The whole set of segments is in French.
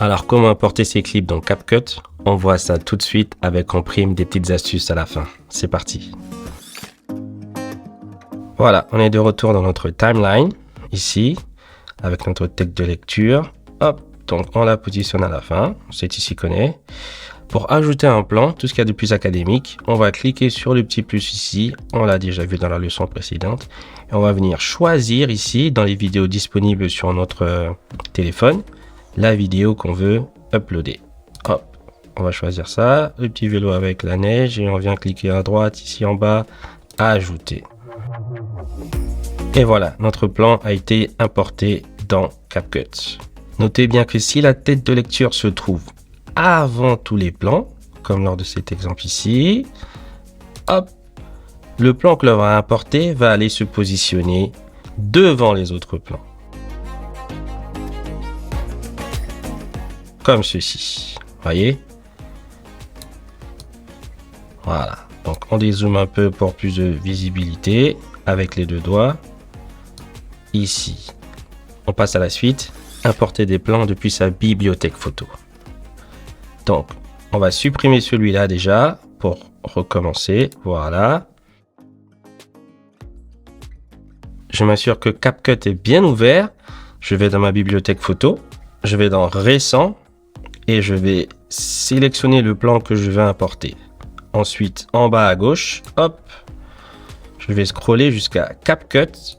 Alors, comment importer ces clips dans CapCut? On voit ça tout de suite avec en prime des petites astuces à la fin. C'est parti. Voilà, on est de retour dans notre timeline, ici, avec notre texte de lecture. Hop, donc on la positionne à la fin, c'est ici qu'on est. Pour ajouter un plan, tout ce qu'il y a de plus académique, on va cliquer sur le petit plus ici, on l'a déjà vu dans la leçon précédente. Et on va venir choisir ici, dans les vidéos disponibles sur notre téléphone, la vidéo qu'on veut uploader. Hop, on va choisir ça, le petit vélo avec la neige, et on vient cliquer à droite, ici en bas, ajouter. Et voilà, notre plan a été importé dans CapCut. Notez bien que si la tête de lecture se trouve avant tous les plans, comme lors de cet exemple ici, hop, le plan que l'on va importer va aller se positionner devant les autres plans. Comme ceci, voyez? Voilà, donc on dézoome un peu pour plus de visibilité avec les deux doigts. Ici, on passe à la suite, importer des plans depuis sa bibliothèque photo. Donc, on va supprimer celui-là déjà pour recommencer. Voilà. Je m'assure que CapCut est bien ouvert. Je vais dans ma bibliothèque photo. Je vais dans Récent et je vais sélectionner le plan que je vais importer. Ensuite, en bas à gauche, hop, je vais scroller jusqu'à CapCut.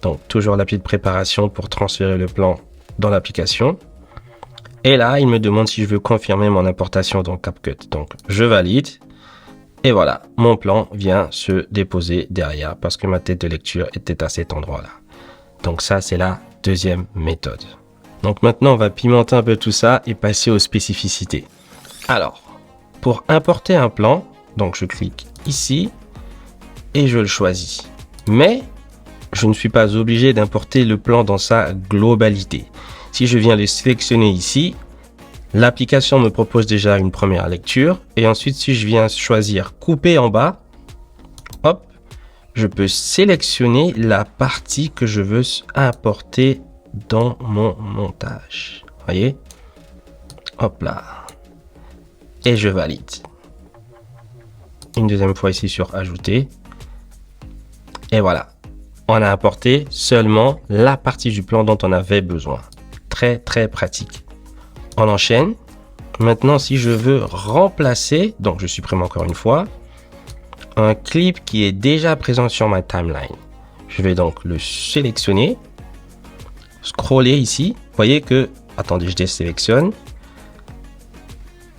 Donc, toujours la petite préparation pour transférer le plan dans l'application. Et là, il me demande si je veux confirmer mon importation dans CapCut. Donc, je valide. Et voilà, mon plan vient se déposer derrière parce que ma tête de lecture était à cet endroit-là. Donc ça, c'est la deuxième méthode. Donc maintenant, on va pimenter un peu tout ça et passer aux spécificités. Alors, pour importer un plan, donc je clique ici et je le choisis. Mais je ne suis pas obligé d'importer le plan dans sa globalité. Si je viens le sélectionner ici, l'application me propose déjà une première lecture. Et ensuite, si je viens choisir couper en bas, hop, je peux sélectionner la partie que je veux importer dans mon montage. Voyez? Hop là. Et je valide. Une deuxième fois ici sur ajouter. Et voilà. On a importé seulement la partie du plan dont on avait besoin. Très, très pratique. On enchaîne. Maintenant, si je veux remplacer, donc je supprime encore une fois, un clip qui est déjà présent sur ma timeline. Je vais donc le sélectionner, scroller ici. Vous voyez que, attendez, je désélectionne.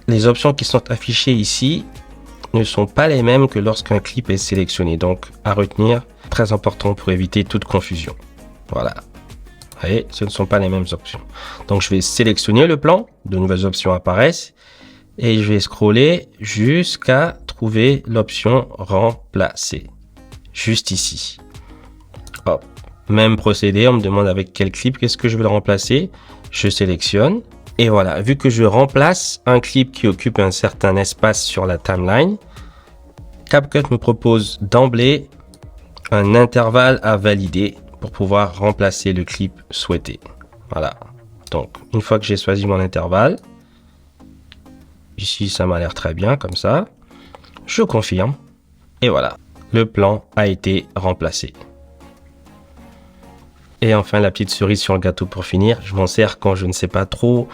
Les options qui sont affichées ici ne sont pas les mêmes que lorsqu'un clip est sélectionné. Donc, à retenir, très important pour éviter toute confusion. Voilà. Vous voyez, ce ne sont pas les mêmes options. Donc, je vais sélectionner le plan. De nouvelles options apparaissent. Et je vais scroller jusqu'à trouver l'option remplacer. Juste ici. Hop. Même procédé, on me demande avec quel clip, qu'est-ce que je veux le remplacer. Je sélectionne. Et voilà, vu que je remplace un clip qui occupe un certain espace sur la timeline, CapCut me propose d'emblée un intervalle à valider pour pouvoir remplacer le clip souhaité. Voilà. Donc, une fois que j'ai choisi mon intervalle, ici, ça m'a l'air très bien comme ça. Je confirme. Et voilà, le plan a été remplacé. Et enfin, la petite cerise sur le gâteau pour finir. Je m'en sers quand je ne sais pas trop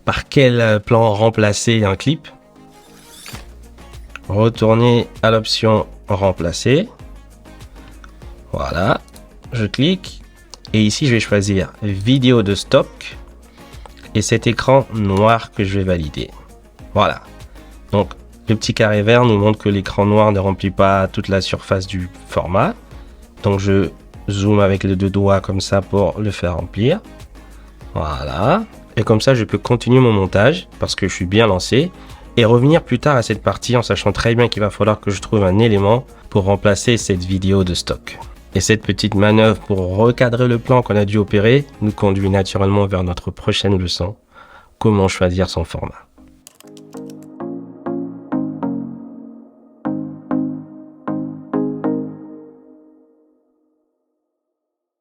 par quel plan remplacer un clip. Retourner à l'option remplacer. Voilà, je clique. Et ici, je vais choisir vidéo de stock. Et cet écran noir que je vais valider. Voilà. Donc, le petit carré vert nous montre que l'écran noir ne remplit pas toute la surface du format. Donc, je zoome avec les deux doigts comme ça pour le faire remplir. Voilà. Et comme ça, je peux continuer mon montage parce que je suis bien lancé et revenir plus tard à cette partie en sachant très bien qu'il va falloir que je trouve un élément pour remplacer cette vidéo de stock. Et cette petite manœuvre pour recadrer le plan qu'on a dû opérer nous conduit naturellement vers notre prochaine leçon, comment choisir son format.